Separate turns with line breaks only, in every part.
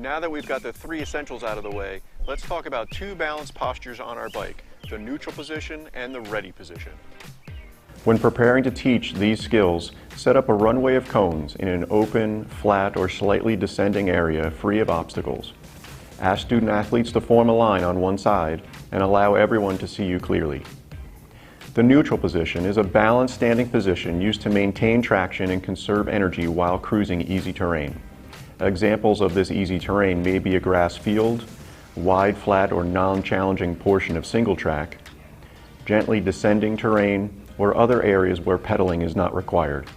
Now that we've got the three essentials out of the way, let's talk about two balanced postures on our bike, the neutral position and the ready position. When preparing to teach these skills, set up a runway of cones in an open, flat, or slightly descending area free of obstacles. Ask student athletes to form a line on one side and allow everyone to see you clearly. The neutral position is a balanced standing position used to maintain traction and conserve energy while cruising easy terrain. Examples of this easy terrain may be a grass field, wide, flat, or non-challenging portion of single track, gently descending terrain, or other areas where pedaling is not required.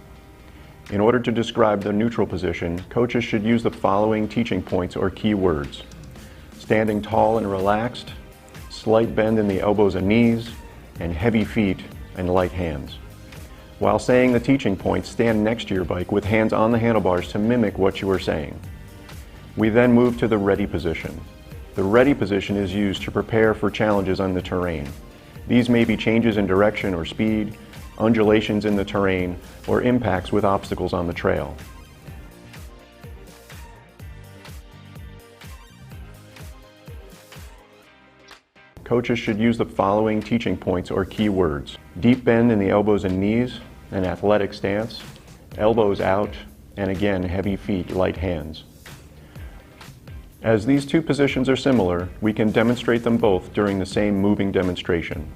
In order to describe the neutral position, coaches should use the following teaching points or key words: standing tall and relaxed, slight bend in the elbows and knees, and heavy feet and light hands. While saying the teaching points, stand next to your bike with hands on the handlebars to mimic what you are saying. We then move to the ready position. The ready position is used to prepare for challenges on the terrain. These may be changes in direction or speed, undulations in the terrain, or impacts with obstacles on the trail. Coaches should use the following teaching points or key words: deep bend in the elbows and knees, an athletic stance, elbows out, and again, heavy feet, light hands. As these two positions are similar, we can demonstrate them both during the same moving demonstration.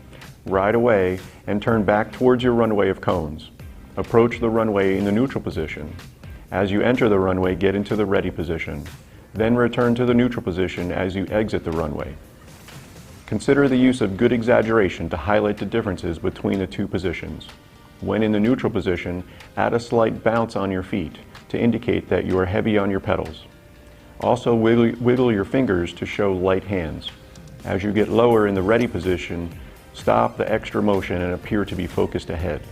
Ride away and turn back towards your runway of cones. Approach the runway in the neutral position. As you enter the runway, get into the ready position. Then return to the neutral position as you exit the runway. Consider the use of good exaggeration to highlight the differences between the two positions. When in the neutral position, add a slight bounce on your feet to indicate that you are heavy on your pedals. Also wiggle your fingers to show light hands. As you get lower in the ready position, stop the extra motion and appear to be focused ahead.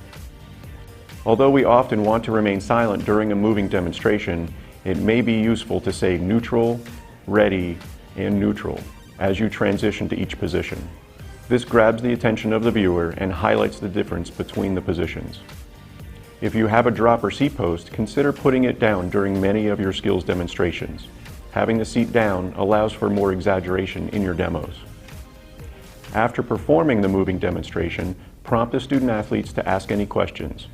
Although we often want to remain silent during a moving demonstration, it may be useful to say neutral, ready, and neutral as you transition to each position. This grabs the attention of the viewer and highlights the difference between the positions. If you have a drop or seat post, consider putting it down during many of your skills demonstrations. Having the seat down allows for more exaggeration in your demos. After performing the moving demonstration, prompt the student athletes to ask any questions.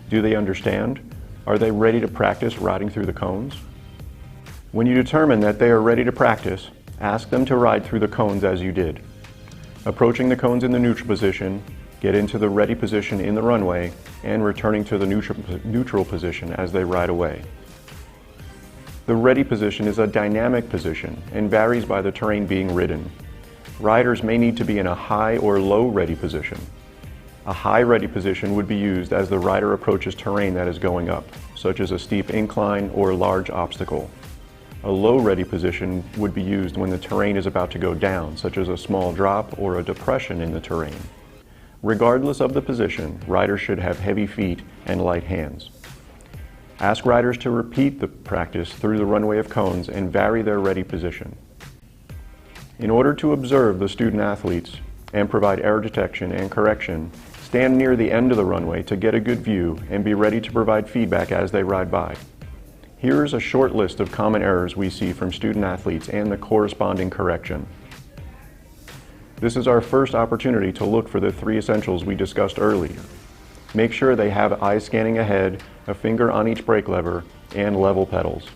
Do they understand? Are they ready to practice riding through the cones? When you determine that they are ready to practice, ask them to ride through the cones as you did. Approaching the cones in the neutral position, get into the ready position in the runway, and returning to the neutral position as they ride away. The ready position is a dynamic position and varies by the terrain being ridden. Riders may need to be in a high or low ready position. A high ready position would be used as the rider approaches terrain that is going up, such as a steep incline or a large obstacle. A low ready position would be used when the terrain is about to go down, such as a small drop or a depression in the terrain. Regardless of the position, riders should have heavy feet and light hands. Ask riders to repeat the practice through the runway of cones and vary their ready position. In order to observe the student athletes and provide error detection and correction, stand near the end of the runway to get a good view and be ready to provide feedback as they ride by. Here is a short list of common errors we see from student athletes and the corresponding correction. This is our first opportunity to look for the three essentials we discussed earlier. Make sure they have eyes scanning ahead, a finger on each brake lever, and level pedals.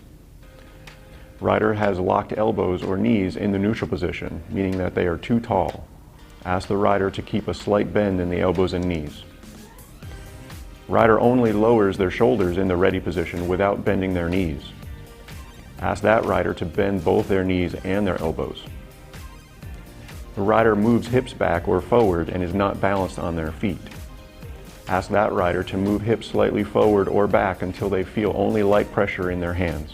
Rider has locked elbows or knees in the neutral position, meaning that they are too tall. Ask the rider to keep a slight bend in the elbows and knees. Rider only lowers their shoulders in the ready position without bending their knees. Ask that rider to bend both their knees and their elbows. The rider moves hips back or forward and is not balanced on their feet. Ask that rider to move hips slightly forward or back until they feel only light pressure in their hands.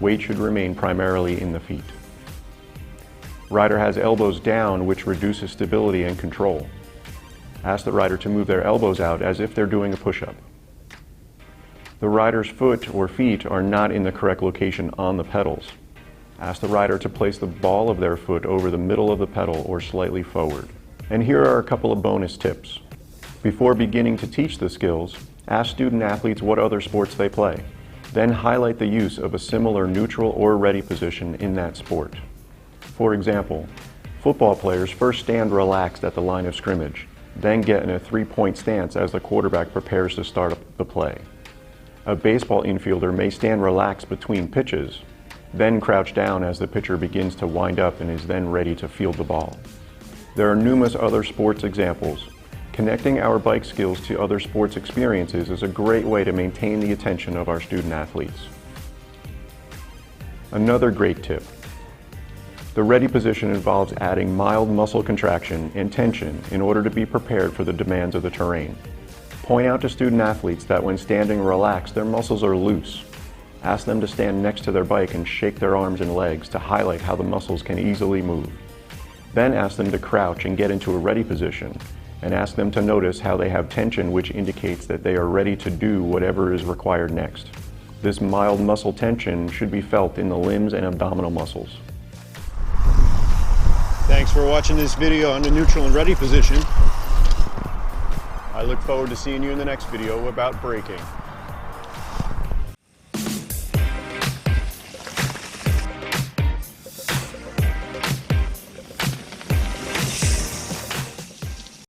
Weight should remain primarily in the feet. Rider has elbows down, which reduces stability and control. Ask the rider to move their elbows out as if they're doing a push-up. The rider's foot or feet are not in the correct location on the pedals. Ask the rider to place the ball of their foot over the middle of the pedal or slightly forward. And here are a couple of bonus tips. Before beginning to teach the skills, ask student athletes what other sports they play. Then highlight the use of a similar neutral or ready position in that sport. For example, football players first stand relaxed at the line of scrimmage, then get in a three-point stance as the quarterback prepares to start up the play. A baseball infielder may stand relaxed between pitches, then crouch down as the pitcher begins to wind up and is then ready to field the ball. There are numerous other sports examples. Connecting our bike skills to other sports experiences is a great way to maintain the attention of our student athletes. Another great tip. The ready position involves adding mild muscle contraction and tension in order to be prepared for the demands of the terrain. Point out to student athletes that when standing relaxed, their muscles are loose. Ask them to stand next to their bike and shake their arms and legs to highlight how the muscles can easily move. Then ask them to crouch and get into a ready position, and ask them to notice how they have tension, which indicates that they are ready to do whatever is required next. This mild muscle tension should be felt in the limbs and abdominal muscles.
Thanks for watching this video on the neutral and ready position. I look forward to seeing you in the next video about braking.